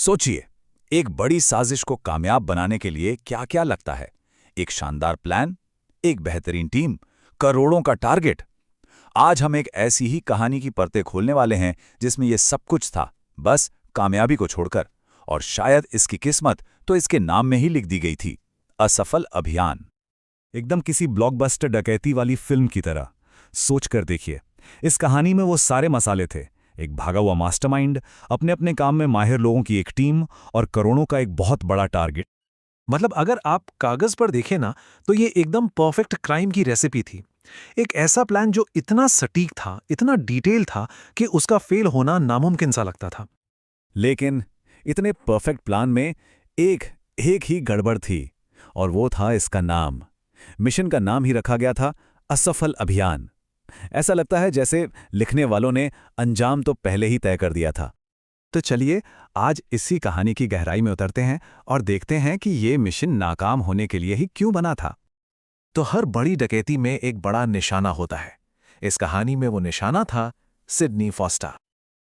सोचिए, एक बड़ी साजिश को कामयाब बनाने के लिए क्या क्या लगता है। एक शानदार प्लान, एक बेहतरीन टीम, करोड़ों का टारगेट। आज हम एक ऐसी ही कहानी की परतें खोलने वाले हैं जिसमें यह सब कुछ था, बस कामयाबी को छोड़कर। और शायद इसकी किस्मत तो इसके नाम में ही लिख दी गई थी, असफल अभियान। एकदम किसी ब्लॉकबस्टर डकैती वाली फिल्म की तरह। सोच कर देखिए, इस कहानी में वो सारे मसाले थे। एक भागा हुआ मास्टरमाइंड, अपने अपने काम में माहिर लोगों की एक टीम और करोड़ों का एक बहुत बड़ा टारगेट। मतलब अगर आप कागज पर देखें ना, तो ये एकदम परफेक्ट क्राइम की रेसिपी थी। एक ऐसा प्लान जो इतना सटीक था, इतना डिटेल था कि उसका फेल होना नामुमकिन सा लगता था। लेकिन इतने परफेक्ट प्लान में एक एक ही गड़बड़ थी, और वो था इसका नाम। मिशन का नाम ही रखा गया था असफल अभियान। ऐसा लगता है जैसे लिखने वालों ने अंजाम तो पहले ही तय कर दिया था। तो चलिए आज इसी कहानी की गहराई में उतरते हैं और देखते हैं कि ये मिशन नाकाम होने के लिए ही क्यों बना था। तो हर बड़ी डकैती में एक बड़ा निशाना होता है। इस कहानी में वो निशाना था सिडनी फॉस्टर।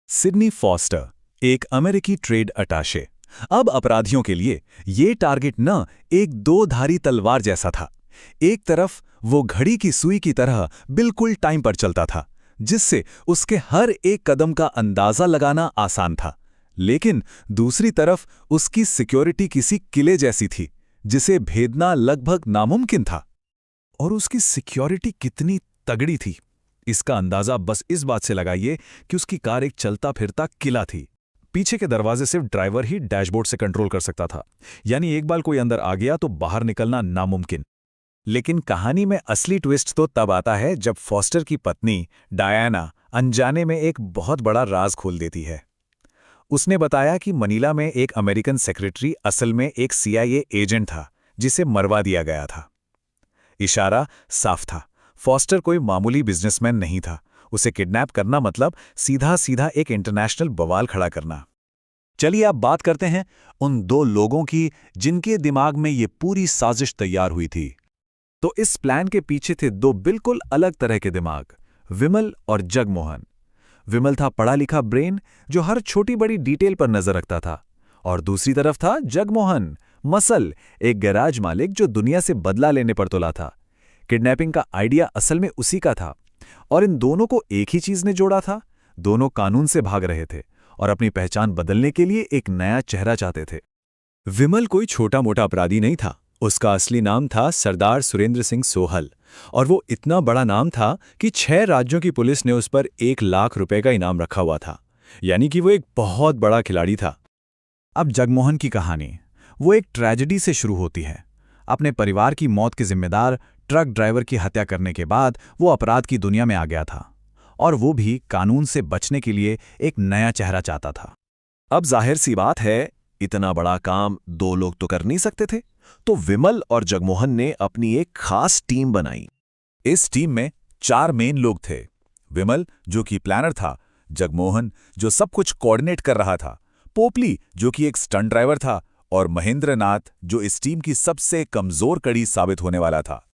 सिडनी फॉस्टर एक अमेरिकी ट्रेड अटाशे। अब अपराधियों के लिए ये टारगेट न एक दो-धारी तलवार जैसा था। एक तरफ वो घड़ी की सुई की तरह बिल्कुल टाइम पर चलता था, जिससे उसके हर एक कदम का अंदाजा लगाना आसान था। लेकिन दूसरी तरफ उसकी सिक्योरिटी किसी किले जैसी थी, जिसे भेदना लगभग नामुमकिन था। और उसकी सिक्योरिटी कितनी तगड़ी थी, इसका अंदाजा बस इस बात से लगाइए कि उसकी कार एक चलता फिरता किला थी। पीछे के दरवाजे सिर्फ ड्राइवर ही डैशबोर्ड से कंट्रोल कर सकता था, यानी एक बार कोई अंदर आ गया तो बाहर निकलना नामुमकिन। लेकिन कहानी में असली ट्विस्ट तो तब आता है जब फॉस्टर की पत्नी डायना अनजाने में एक बहुत बड़ा राज खोल देती है। उसने बताया कि मनीला में एक अमेरिकन सेक्रेटरी असल में एक CIA एजेंट था, जिसे मरवा दिया गया था। इशारा साफ था, फॉस्टर कोई मामूली बिजनेसमैन नहीं था। उसे किडनैप करना मतलब सीधा सीधा एक इंटरनेशनल बवाल खड़ा करना। चलिए अब बात करते हैं उन दो लोगों की जिनके दिमाग में ये पूरी साजिश तैयार हुई थी। तो इस प्लान के पीछे थे दो बिल्कुल अलग तरह के दिमाग, विमल और जगमोहन। विमल था पढ़ा लिखा ब्रेन जो हर छोटी बड़ी डिटेल पर नजर रखता था, और दूसरी तरफ था जगमोहन, मसल, एक गैराज मालिक जो दुनिया से बदला लेने पर तुला था। किडनैपिंग का आइडिया असल में उसी का था, और इन दोनों को एक ही चीज ने जोड़ा था। दोनों कानून से भाग रहे थे और अपनी पहचान बदलने के लिए एक नया चेहरा चाहते थे। विमल कोई छोटा मोटा अपराधी नहीं था। उसका असली नाम था सरदार सुरेंद्र सिंह सोहल, और वो इतना बड़ा नाम था कि 6 राज्यों की पुलिस ने उस पर 1 लाख रुपए का इनाम रखा हुआ था, यानी कि वो एक बहुत बड़ा खिलाड़ी था। अब जगमोहन की कहानी वो एक ट्रेजेडी से शुरू होती है। अपने परिवार की मौत के जिम्मेदार ट्रक ड्राइवर की हत्या करने के बाद वो अपराध की दुनिया में आ गया था, और वो भी कानून से बचने के लिए एक नया चेहरा चाहता था। अब जाहिर सी बात है, इतना बड़ा काम 2 लोग तो कर नहीं सकते थे, तो विमल और जगमोहन ने अपनी एक खास टीम बनाई। इस टीम में 4 मेन लोग थे। विमल जो कि प्लानर था, जगमोहन जो सब कुछ कोऑर्डिनेट कर रहा था, पोपली जो कि एक स्टंट ड्राइवर था, और महेंद्रनाथ जो इस टीम की सबसे कमजोर कड़ी साबित होने वाला था।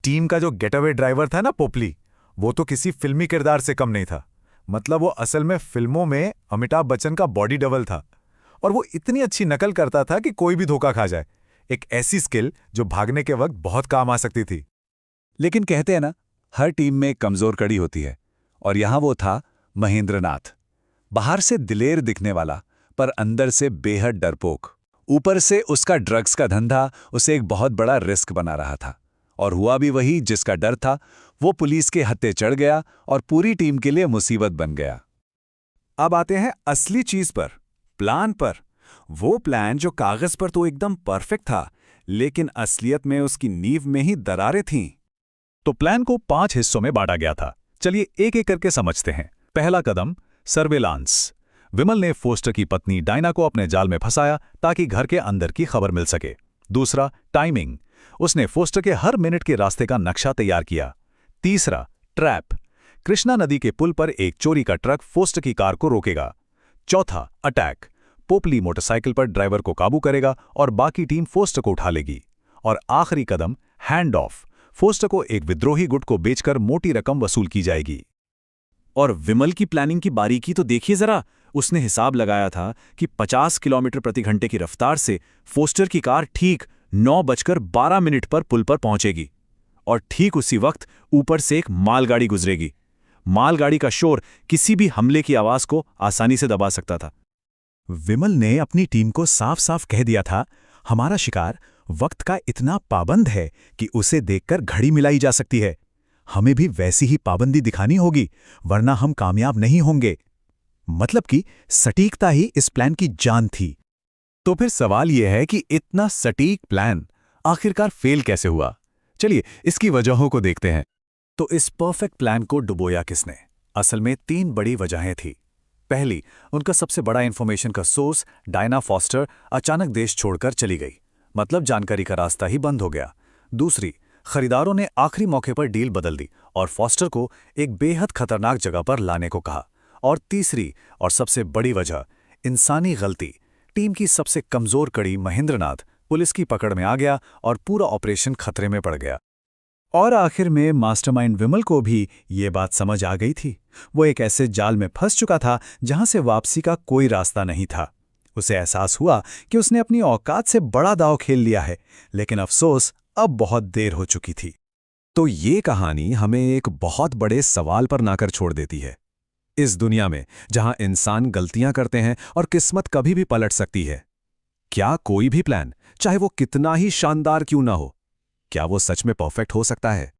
टीम का जो गेटअवे ड्राइवर था ना पोपली, वो तो किसी फिल्मी किरदार से कम नहीं था। मतलब वो असल में फिल्मों में अमिताभ बच्चन का बॉडी डबल था, और वो इतनी अच्छी नकल करता था कि कोई भी धोखा खा जाए। एक ऐसी स्किल जो भागने के वक्त बहुत काम आ सकती थी। लेकिन कहते हैं ना, हर टीम में एक कमजोर कड़ी होती है, और यहां वो था महेंद्रनाथ। बाहर से दिलेर दिखने वाला, पर अंदर से बेहद डरपोक। ऊपर से उसका ड्रग्स का धंधा उसे एक बहुत बड़ा रिस्क बना रहा था, और हुआ भी वही जिसका डर था। वो पुलिस के हत्थे चढ़ गया और पूरी टीम के लिए मुसीबत बन गया। अब आते हैं असली चीज पर, प्लान पर। वो प्लान जो कागज पर तो एकदम परफेक्ट था, लेकिन असलियत में उसकी नींव में ही दरारें थीं। तो प्लान को 5 हिस्सों में बांटा गया था। चलिए एक एक करके समझते हैं। पहला कदम, सर्वेलांस। विमल ने फोस्टर की पत्नी डायना को अपने जाल में फंसाया ताकि घर के अंदर की खबर मिल सके। दूसरा, टाइमिंग। उसने फोस्टर के हर मिनट के रास्ते का नक्शा तैयार किया। तीसरा, ट्रैप। कृष्णा नदी के पुल पर एक चोरी का ट्रक फोस्टर की कार को रोकेगा। चौथा, अटैक। पोपली मोटरसाइकिल पर ड्राइवर को काबू करेगा और बाकी टीम फोस्टर को उठा लेगी। और आखिरी कदम, हैंड ऑफ। फोस्टर को एक विद्रोही गुट को बेचकर मोटी रकम वसूल की जाएगी। और विमल की प्लानिंग की बारीकी तो देखिए जरा। उसने हिसाब लगाया था कि 50 किलोमीटर प्रति घंटे की रफ्तार से फोस्टर की कार ठीक 9:12 पर पुल पर पहुंचेगी और ठीक उसी वक्त ऊपर से एक मालगाड़ी गुजरेगी। मालगाड़ी का शोर किसी भी हमले की आवाज को आसानी से दबा सकता था। विमल ने अपनी टीम को साफ साफ कह दिया था, हमारा शिकार वक्त का इतना पाबंद है कि उसे देखकर घड़ी मिलाई जा सकती है। हमें भी वैसी ही पाबंदी दिखानी होगी, वरना हम कामयाब नहीं होंगे। मतलब कि सटीकता ही इस प्लान की जान थी। तो फिर सवाल यह है कि इतना सटीक प्लान आखिरकार फेल कैसे हुआ? चलिए इसकी वजहों को देखते हैं। तो इस परफेक्ट प्लान को डुबोया किसने? असल में 3 बड़ी वजहें थी। पहली, उनका सबसे बड़ा इंफॉर्मेशन का सोर्स डायना फॉस्टर अचानक देश छोड़कर चली गई, मतलब जानकारी का रास्ता ही बंद हो गया। दूसरी, खरीदारों ने आखिरी मौके पर डील बदल दी और फॉस्टर को एक बेहद खतरनाक जगह पर लाने को कहा। और तीसरी और सबसे बड़ी वजह, इंसानी गलती। टीम की सबसे कमजोर कड़ी महेंद्रनाथ पुलिस की पकड़ में आ गया और पूरा ऑपरेशन खतरे में पड़ गया। और आखिर में मास्टरमाइंड विमल को भी ये बात समझ आ गई थी। वो एक ऐसे जाल में फंस चुका था जहां से वापसी का कोई रास्ता नहीं था। उसे एहसास हुआ कि उसने अपनी औकात से बड़ा दांव खेल लिया है, लेकिन अफसोस अब बहुत देर हो चुकी थी। तो ये कहानी हमें एक बहुत बड़े सवाल पर नाकर छोड़ देती है। इस दुनिया में जहां इंसान गलतियां करते हैं और किस्मत कभी भी पलट सकती है, क्या कोई भी प्लान, चाहे वो कितना ही शानदार क्यों ना हो, क्या वो सच में परफेक्ट हो सकता है?